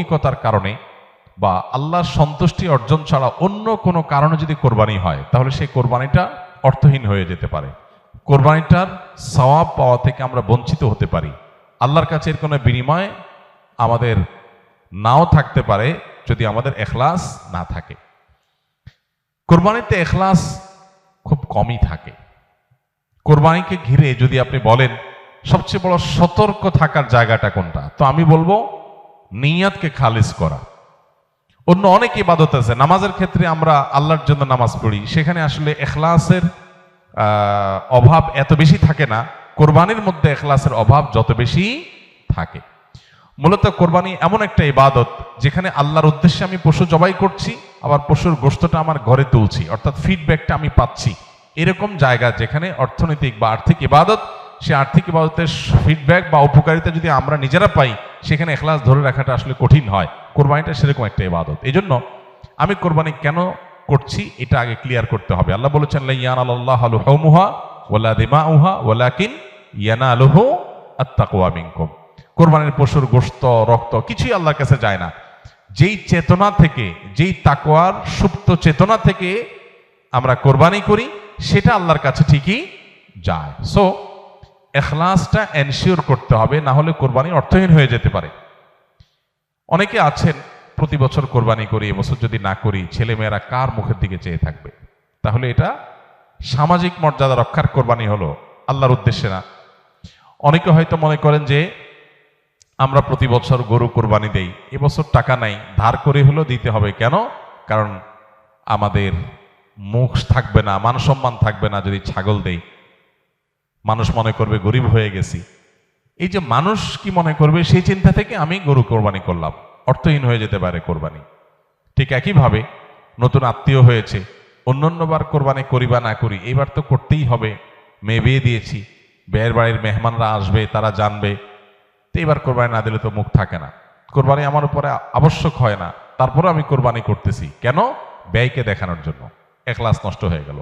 লৌকিকতার কারণে বা আল্লাহর সন্তুষ্টি অর্জন ছাড়া অন্য কোনো কারণে যদি কোরবানি হয়, তাহলে সেই কোরবানিটা অর্থহীন হয়ে যেতে পারে। কোরবানিটার সওয়াব পাওয়া থেকে আমরা বঞ্চিত হতে পারি। আল্লাহর কাছে এর কোনো বিনিময় আমাদের নাও থাকতে পারে যদি আমাদের ইখলাস না থাকে। কোরবানিতে ইখলাস খুব কমই থাকে। কোরবানিকে ঘিরে যদি আপনি বলেন সবচেয়ে বড় সতর্ক থাকার জায়গাটা কোনটা, তো আমি বলবো নিয়তকে খালিস করা। অন্য অনেক ইবাদত আছে, নামাজের ক্ষেত্রে আমরা আল্লাহর জন্য নামাজ পড়ি, সেখানে আসলে ইখলাসের অভাব এত বেশি থাকে না। কোরবানির মধ্যে ইখলাসের অভাব যত বেশি থাকে। মূলত কোরবানি এমন একটা ইবাদত যেখানে আল্লাহর উদ্দেশ্যে আমি পশু জবাই করছি, আবার পশুর গোশতটা আমার ঘরে তুলছি, অর্থাৎ ফিডব্যাকটা আমি পাচ্ছি। এরকম জায়গা যেখানে অর্থনৈতিক বা আর্থিক ইবাদত, সে আর্থিক ইবাদতের ফিডব্যাক বা উপকারিতা যদি আমরা নিজেরা পাই, সেখানে ইখলাস ধরে রাখাটা আসলে কঠিন হয়। কোরবানিটা সেরকম একটা ইবাদত। এই জন্য আমি কোরবানি কেন করছি এটা আগে ক্লিয়ার করতে হবে। আল্লাহ বলেছেন লা ইয়ানালাল্লাহু লুহুমুহা ওয়ালা দিমাউহা ওয়ালাকিন ইয়ানালুহু আত-তাকওয়া মিনকুম। কোরবানির পশুর গোশত, রক্ত কিছুই আল্লাহর কাছে যায় না। যেই চেতনা থেকে, যেই তাকওয়ার সুপ্ত চেতনা থেকে আমরা কোরবানি করি, সেটা আল্লাহর কাছে ঠিকই যায়। সো ইখলাসটা এনশিওর করতে হবে, না হলে কোরবানি অর্থহীন হয়ে যেতে পারে। অনেকে আছেন প্রতি বছর কোরবানি করি, এবছর যদি না করি ছেলেমেয়েরা কার মুখের দিকে চেয়ে থাকবে। তাহলে এটা সামাজিক মর্যাদা রক্ষার কোরবানি হলো, আল্লাহর উদ্দেশ্যে না। অনেকে হয়তো মনে করেন যে আমরা প্রতি বছর গরু কোরবানি দেই, এবছর টাকা নাই, ধার করে হলেও দিতে হবে। কেন? কারণ আমাদের মুখ থাকবে না, মান সম্মান থাকবে না যদি ছাগল দেই, মানুষ মনে করবে গরিব হয়ে গেছি। এই যে মানুষ কি মনে করবে সেই চিন্তা থেকে আমি গরু কোরবানি করলাম, অর্থহীন হয়ে যেতে পারে কোরবানি। ঠিক একইভাবে নতুন আত্মীয় হয়েছে, অন্যান্যবার কোরবানি করি বা না করি, এইবার তো করতেই হবে, মেয়ে বিয়ে দিয়েছি, বিয়ের বাড়ির মেহমানরা আসবে, তারা জানবে, তো এবার কোরবানি না দিলে তো মুখ থাকে না। কোরবানি আমার উপরে আবশ্যক হয় না, তারপরে আমি কোরবানি করতেছি কেন? ব্যয়কে দেখানোর জন্য। ইখলাস নষ্ট হয়ে গেল।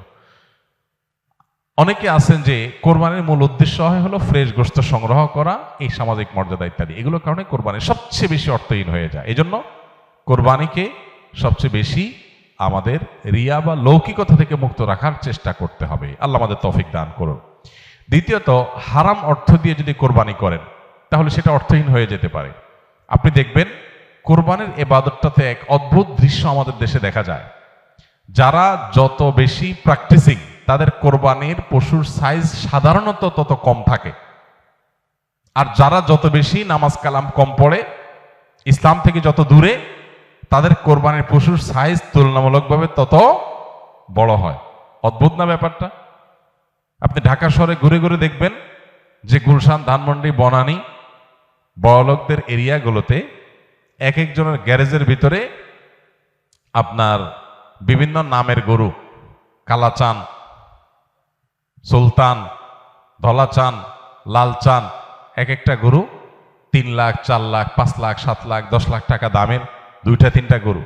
অনেকে আছেন যে কোরবানির মূল উদ্দেশ্য হলো ফ্রেশ গোশত সংগ্রহ করা, এই সামাজিক মর্যাদা ইত্যাদি, এগুলোর কারণে কোরবানি সবচেয়ে বেশি অর্থহীন হয়ে যায়। এই জন্য কোরবানিকে সবচেয়ে বেশি আমাদের রিয়া বা লৌকিকতা থেকে মুক্ত রাখার চেষ্টা করতে হবে। আল্লাহ আমাদের তৌফিক দান করুন। দ্বিতীয়ত, হারাম অর্থ দিয়ে যদি কোরবানি করেন তাহলে সেটা অর্থহীন হয়ে যেতে পারে। আপনি দেখবেন কোরবানির ইবাদতটাতে এক অদ্ভুত দৃশ্য আমাদের দেশে দেখা যায়। যারা যত বেশি প্র্যাকটিসিং, তাদের কোরবানির পশুর সাইজ সাধারণত তত কম থাকে। আর যারা যত বেশি নামাজ কালাম কম পড়ে, ইসলাম থেকে যত দূরে, তাদের কোরবানির পশুর সাইজ তুলনামূলকভাবে তত বড় হয়। অদ্ভুত না ব্যাপারটা? আপনি ঢাকা শহরে ঘুরে ঘুরে দেখবেন যে গুলশান, ধানমন্ডি, বনানী, বড়লোকদের এরিয়াগুলোতে এক একজনের গ্যারেজের ভিতরে আপনার বিভিন্ন নামের গরু, কালাচান, সুলতান, ধলাচান, লালচান, এক একটা গরু 3 লাখ, 4 লাখ, 5 লাখ, 7 লাখ, 10 লাখ টাকা দামের 2-3টা গরু।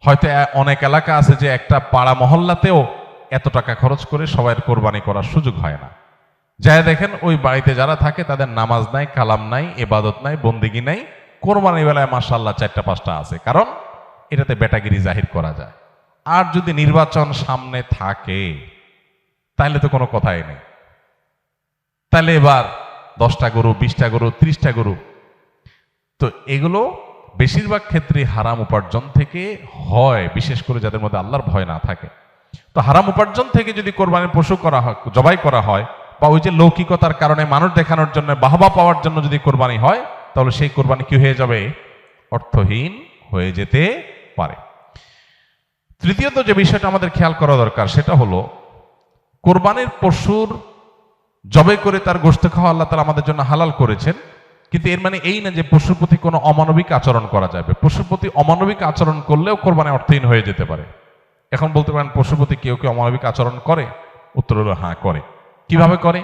হয়তো অনেক এলাকা আছে যে একটা পাড়া মহল্লাতেও এত টাকা খরচ করে সবাই কোরবানি করার সুযোগ হয় না। যাই দেখেন ওই বাড়িতে যারা থাকে তাদের নামাজ নাই, কালাম নাই, ইবাদত নাই, বন্দেগী নাই, কোরবানি বেলায় মাশাআল্লাহ 4টা-5টা আছে, কারণ এটাতে বেটাগিরি জাহির করা যায়। আর যদি নির্বাচন সামনে থাকে তাহলে তো কোনো কথাই নেই, তাহলে এবার 10টা গরু, 20টা গরু, 30টা গরু। তো এগুলো বেশিরভাগ ক্ষেত্রে হারাম উপার্জন থেকে হয়, বিশেষ করে যাদের মধ্যে আল্লাহর ভয় না থাকে। তো হারাম উপার্জন থেকে যদি কোরবানির পশু করা হয়, জবাই করা হয়, বা ওই যে লৌকিকতার কারণে মানুষ দেখানোর জন্য, বাহবা পাওয়ার জন্য যদি কোরবানি হয়, তাহলে সেই কোরবানি কি হয়ে যাবে? অর্থহীন হয়ে যেতে পারে। তৃতীয়ত যে বিষয়টা আমাদের খেয়াল করা দরকার সেটা হলো কোরবানির পশুর জবাই করে তার গোশত খাওয়া আল্লাহ তাআলা আমাদের জন্য হালাল করেছেন, কিন্তু এর মানে এই না যে পশুর প্রতি কোনো অমানবিক আচরণ করা যাবে। পশুর প্রতি অমানবিক আচরণ করলেও কোরবানি অর্থহীন হয়ে যেতে পারে। এখন বলতে পারেন পশুর প্রতি কেউ কেউ অমানবিক আচরণ করে? উত্তর হলো হ্যাঁ, করে। কিভাবে করে?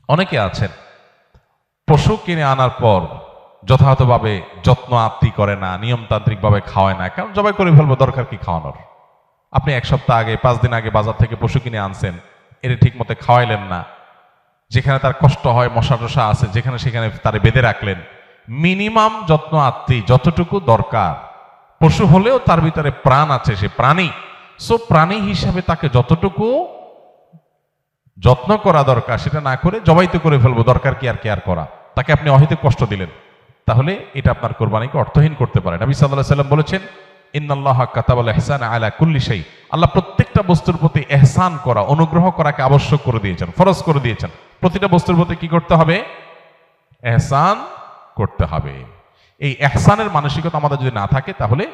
অনেকে আছেন পশু কিনে আনার পর যথাযথভাবে যত্ন আত্তি করে না, নিয়মতান্ত্রিকভাবে খাওয়ায় না। কারণ জবাই করে ফেলবো, দরকার কি খাওয়ানোর? আপনি 1 সপ্তাহ আগে, 5 দিন আগে বাজার থেকে পশু কিনে আনছেন, এটা ঠিক মতো খাওয়াইলেন না, যেখানে তার কষ্ট হয়, মশা টশা আছে যেখানে সেখানে তারে বেঁধে রাখলেন, মিনিমাম যত্ন আত্মি যতটুকু দরকার, পশু হলেও তার ভিতরে প্রাণ আছে, সে প্রাণী, সো প্রাণী হিসাবে তাকে যতটুকু যত্ন করা দরকার সেটা না করে জবাই তো করে ফেলবো, দরকার কি আর কেয়ার করা, তাকে আপনি অহেতুক কষ্ট দিলেন, তাহলে এটা আপনার কোরবানিকে অর্থহীন করতে পারে। নবী সাল্লাল্লাহু আলাইহি ওয়াসাল্লাম বলেছেন, ইন্নাল্লাহা কাতাবাল ইহসানা আলা কুল্লি শাই, আল্লাহ প্রত্যেকটা বস্তুর প্রতি ইহসান করা, অনুগ্রহ করাকে আবশ্যক করে দিয়েছেন, ফরজ করে দিয়েছেন। প্রতিটা বস্তুর প্রতি কি করতে হবে? ইহসান করতে হবে। এই ইহসানের মানসিকতা আমাদের যদি না থাকে, তাহলে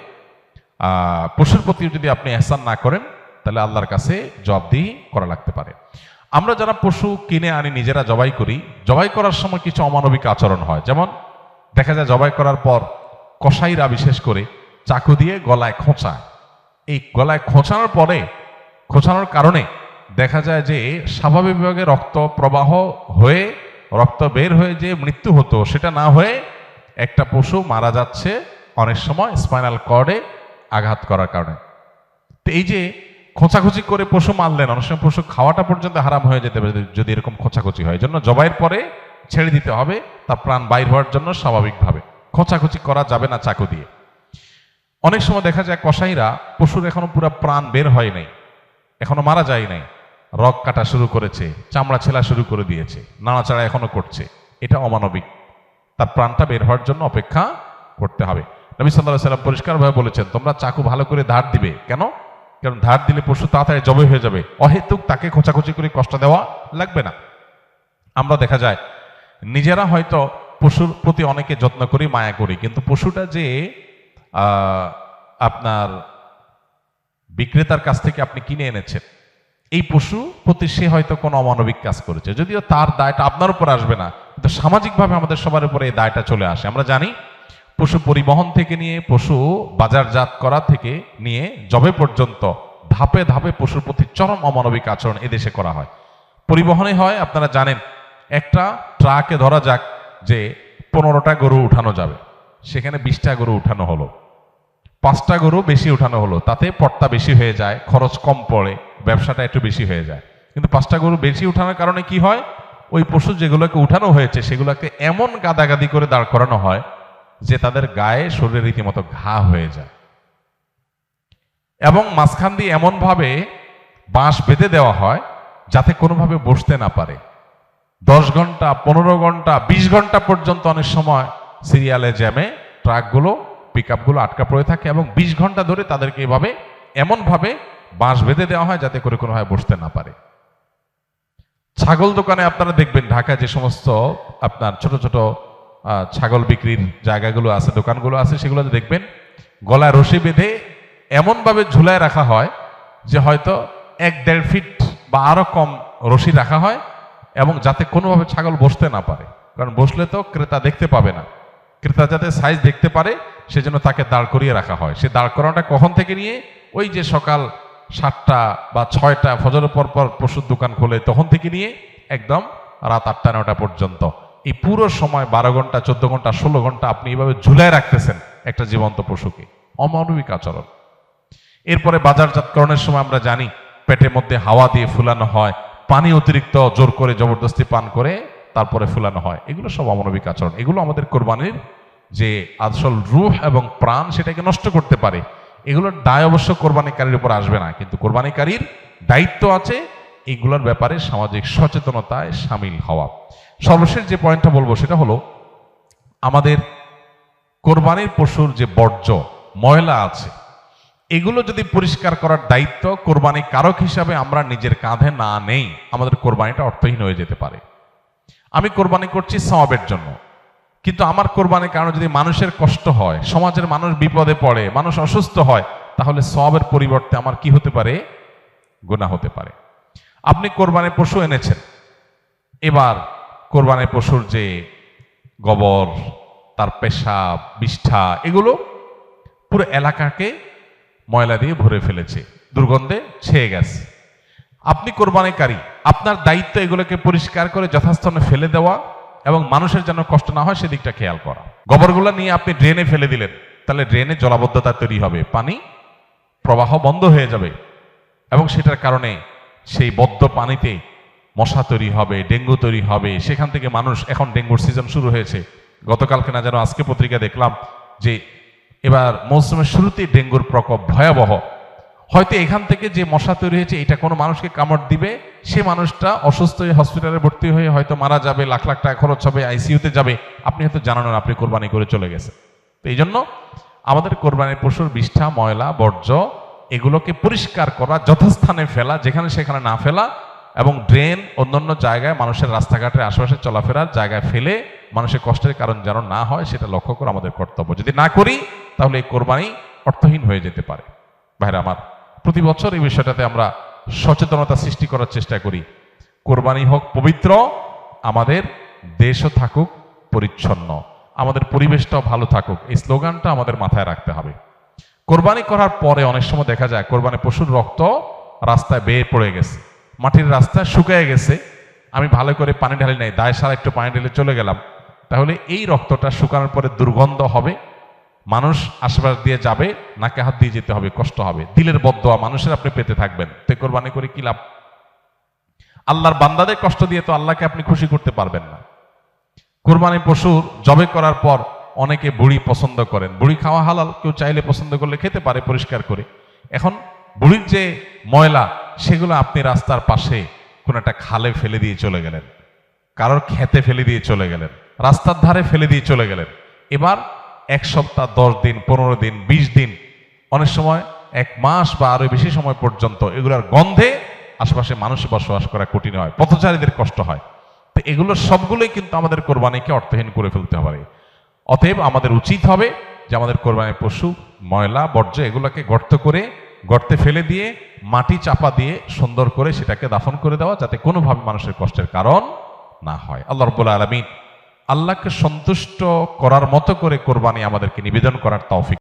পশুর প্রতি যদি আপনি ইহসান না করেন, তাহলে আল্লাহর কাছে জবাবদিহি করা লাগতে পারে। আমরা যারা পশু কিনে আনি, নিজেরা জবাই করি, জবাই করার সময় কিছু অমানবিক আচরণ হয়। যেমন দেখা যায় জবাই করার পর কসাইরা বিশেষ করে চাকু দিয়ে গলায় খোঁচায়। এই গলায় খোঁচানোর পরে, খোঁচানোর কারণে দেখা যায় যে স্বাভাবিকভাবে রক্ত প্রবাহ হয়ে, রক্ত বের হয়ে যে মৃত্যু হতো, সেটা না হয়ে একটা পশু মারা যাচ্ছে অনেক সময় স্পাইনাল কর্ডে আঘাত করার কারণে। তো এই যে খোঁচাখুচি করে পশু মারলেন, অনেক সময় পশু খাওয়াটা পর্যন্ত হারাম হয়ে যেতে পারে যদি এরকম খোঁচাখুচি হয়। জন্য জবাইয়ের পরে ছেড়ে দিতে হবে, তার প্রাণ বাইর হওয়ার জন্য স্বাভাবিকভাবে। খোঁচাখুচি করা যাবে না চাকু দিয়ে। অনেক সময় দেখা যায় কসাইরা পশুর এখনো পুরো প্রাণ বের হয় নাই, এখনো মারা যায় নাই, রগ কাটা শুরু করেছে, চামড়া ছেলা শুরু করে দিয়েছে, নাড়াচাড়া এখনো করছে, এটা অমানবিক। তার প্রাণটা বের হওয়ার জন্য অপেক্ষা করতে হবে। নবী সাল্লাল্লাহু আলাইহি ওয়াসাল্লাম পরিষ্কারভাবে বলেছেন, তোমরা চাকু ভালো করে ধার দিবে। কেন? কারণ ধার দিলে পশু তাড়াতাড়ি জবাই হয়ে যাবে, অহেতুক তাকে খোঁচাখুচি করে কষ্ট দেওয়া লাগবে না। আমরা দেখা যায় নিজেরা হয়তো পশুর প্রতি অনেকে যত্ন করি, মায়া করি, কিন্তু পশুটা যে আপনার বিক্রেতার কাছ থেকে আপনি কিনে এনেছেন, এই পশু প্রতি সে হয়তো কোনো অমানবিক কাজ করেছে, যদিও তার দায়টা আপনার উপর আসবে না, কিন্তু সামাজিকভাবে আমাদের সবার উপরে এই দায়টা চলে আসে। আমরা জানি পশু পরিবহন থেকে নিয়ে, পশু বাজারজাত করা থেকে নিয়ে জবে পর্যন্ত ধাপে ধাপে পশুর প্রতি চরম অমানবিক আচরণ এদেশে করা হয়। পরিবহনে হয়, আপনারা জানেন, একটা ট্রাকে ধরা যাক যে 15টা গরু উঠানো যাবে, সেখানে 20টা গরু উঠানো হলো, 5টা গরু বেশি উঠানো হলো, তাতে পড়তা বেশি হয়ে যায়, খরচ কম পড়ে, ব্যবসাটা একটু বেশি হয়ে যায়। কিন্তু 5টা গরু বেশি উঠানোর কারণে কি হয়? ওই পশু যেগুলোকে উঠানো হয়েছে সেগুলোকে এমন গাদাগাদি করে দাঁড় করানো হয় যে তাদের গায়ে, শরীরে রীতিমতো ঘা হয়ে যায়, এবং মাঝখান দিয়ে এমন ভাবে বাঁশ বেঁধে দেওয়া হয় যাতে কোনোভাবে বসতে না পারে। 10 ঘন্টা, 15 ঘন্টা, 20 ঘন্টা পর্যন্ত অনেক সময় সিরিয়ালে জ্যামে ট্রাকগুলো, পিকআপগুলো আটকা পড়ে থাকে, এবং 20 ঘন্টা ধরে তাদেরকে এভাবে এমনভাবে বাঁশ বেঁধে দেওয়া হয় যাতে করে কোনোভাবে বসতে না পারে। ছাগল দোকানে আপনারা দেখবেন, ঢাকায় যে সমস্ত আপনার ছোট ছোট ছাগল বিক্রির জায়গাগুলো আছে, দোকানগুলো আছে, সেগুলোতে দেখবেন গলায় রশি বেঁধে এমনভাবে ঝুলায় রাখা হয় যে হয়তো 1-1.5 ফিট বা আরো কম রশি রাখা হয়, এবং যাতে কোনোভাবে ছাগল বসতে না পারে, কারণ বসলে তো ক্রেতা দেখতে পাবে না। ক্রেতা যাতে সাইজ দেখতে পারে সেজন্য তাকে দাঁড় করিয়ে রাখা হয়। সে দাঁড় করানোটা কখন থেকে নিয়ে, ওই যে সকাল 7টা বা 6টা ফজরের পর পর পশুর দোকান খোলে তখন থেকে নিয়ে একদম রাত 8টা-9টা পর্যন্ত, এই পুরো সময় 12 ঘন্টা, 14 ঘন্টা, 16 ঘন্টা আপনি এইভাবে ঝুলায় রাখতেছেন একটা জীবন্ত পশুকে। অমানবিক আচরণ। এরপরে বাজারজাতকরণের সময় আমরা জানি পেটের মধ্যে হাওয়া দিয়ে ফুলানো হয়, পানি অতিরিক্ত জোর করে জবরদস্তি পান করে তারপরে ফুলানো হয়। এগুলো সব অমানবিক আচরণ। এগুলো আমাদের কোরবানির যে আসল রূহ এবং প্রাণ সেটাকে নষ্ট করতে পারে। এগুলোর দায় অবশ্য কোরবানিকারীর উপর আসবে না, কিন্তু কোরবানিকারীর দায়িত্ব আছে এইগুলোর ব্যাপারে সামাজিক সচেতনতায় সামিল হওয়া। সর্বশেষ যে পয়েন্টটা বলবো সেটা হলো, আমাদের কোরবানির পশুর যে বর্জ্য ময়লা আছে, এগুলো যদি পরিষ্কার করার দায়িত্ব কোরবানি কারক হিসাবে আমরা নিজের কাঁধে না নেই, আমাদের কোরবানিটা অর্থহীন হয়ে যেতে পারে। আমি কোরবানি করছি সওয়াবের জন্য, কিন্তু আমার কোরবানির কারণে যদি মানুষের কষ্ট হয়, সমাজের মানুষ বিপদে পড়ে, মানুষ অসুস্থ হয়, তাহলে সওয়াবের পরিবর্তে আমার কি হতে পারে? গুনাহ হতে পারে। আপনি কোরবানির পশু এনেছেন, এবার কোরবানির পশুর যে গোবর, তার পেশাব, বিষ্ঠা, এগুলো পুরো এলাকাকে ময়লা দিয়ে ভরে ফেলেছে, দুর্গন্ধে ছেয়ে গেছে। আপনি কোরবানিকারী, আপনার দায়িত্ব এগুলোকে পরিষ্কার করে যথাস্থানে ফেলে দেওয়া এবং মানুষের যেন কষ্ট না হয় সেদিকটা খেয়াল করা। গোবরগুলো নিয়ে আপনি ড্রেনে ফেলে দিলেন, তাহলে ড্রেনে জলাবদ্ধতা তৈরি হবে, পানি প্রবাহ বন্ধ হয়ে যাবে, এবং সেটার কারণে সেই বদ্ধ পানিতে মশা তৈরি হবে, ডেঙ্গু তৈরি হবে। সেখান থেকে মানুষ, এখন ডেঙ্গুর সিজন শুরু হয়েছে, গতকালকে না যেন আজকে পত্রিকা দেখলাম যে এবার মৌসুমের শুরুতেই ডেঙ্গুর প্রকোপ ভয়াবহ। হয়তো এখান থেকে যে মশা তৈরি হয়েছে এটা কোনো মানুষকে কামড় দিবে, সে মানুষটা অসুস্থ হয়ে হসপিটালে ভর্তি হয়ে হয়তো মারা যাবে, লাখ লাখ টাকা খরচ হবে, আইসিইউতে যাবে, আপনি হয়তো জানান না আপনি কোরবানি করে চলে গেছে। তো এই জন্য আমাদের কোরবানির পশুর বিষ্ঠা, ময়লা, বর্জ্য এগুলোকে পরিষ্কার করা, যথাস্থানে ফেলা, যেখানে সেখানে না ফেলা, এবং ড্রেন অন্যান্য জায়গায় মানুষের রাস্তাঘাটের আশেপাশে চলাফেরার জায়গায় ফেলে মানুষের কষ্টের কারণ যেন না হয় সেটা লক্ষ্য করা আমাদের কর্তব্য। যদি না করি তাহলে এই কোরবানি অর্থহীন হয়ে যেতে পারে। ভাইরা আমার, প্রতি বছর এই বিষয়টাতে আমরা সচেতনতা সৃষ্টি করার চেষ্টা করি। কোরবানি হোক পবিত্র, আমাদের দেশও থাকুক পরিচ্ছন্ন, আমাদের পরিবেশটাও ভালো থাকুক, এই স্লোগানটা আমাদের মাথায় রাখতে হবে। কোরবানি করার পরে অনেক সময় দেখা যায় কোরবানি পশুর রক্ত রাস্তায় বেয়ে পড়ে গেছে, মাটির রাস্তায় শুকিয়ে গেছে, আমি ভালো করে পানি ঢালি নাই, দায় সারা একটু পানি ঢেলে চলে গেলাম, তাহলে এই রক্তটা শুকানোর পরে দুর্গন্ধ হবে, মানুষ আশেপাশ দিয়ে যাবে, নাকে হাত দিয়ে যেতে হবে, কষ্ট হবে, দিলের বদদোয়া মানুষের আপনি পেতে থাকবেন। তো কোরবানি করে কি লাভ? আল্লাহর বান্দাদের কষ্ট দিয়ে তো আল্লাহকে আপনি খুশি করতে পারবেন না। কোরবানি পশুর জবে করার পর অনেকে বুড়ি পছন্দ করেন, বুড়ি খাওয়া হালাল, কেউ চাইলে পছন্দ করলে খেতে পারে পরিষ্কার করে। এখন বুড়ির যে ময়লা সেগুলো আপনি রাস্তার পাশে কোন একটা খালে ফেলে দিয়ে চলে গেলেন, কারোর খেতে ফেলে দিয়ে চলে গেলেন, রাস্তার ধারে ফেলে দিয়ে চলে গেলেন। এবার 1 সপ্তাহ, 10 দিন, 15 দিন, 20 দিন, অনেক সময় 1 মাস বা আরো বেশি সময় পর্যন্ত এগুলোর গন্ধে আশেপাশে মানুষ বসবাস করা কঠিন হয়, পথচারীদের কষ্ট হয়। তো এগুলো সবগুলোই কিন্তু আমাদের কোরবানিকে অর্থহীন করে ফেলতে পারে। অতএব আমাদের উচিত হবে যে আমাদের কোরবানির পশু ময়লা, বর্জ্য এগুলোকে গর্তে ফেলে দিয়ে মাটি চাপা দিয়ে সুন্দর করে সেটাকে দাফন করে দেওয়া, যাতে কোনোভাবে মানুষের কষ্টের কারণ না হয়। আল্লাহ রাব্বুল আলামিন আল্লাহকে সন্তুষ্ট করার মতো করে কোরবানি আমাদেরকে নিবেদন করার তৌফিক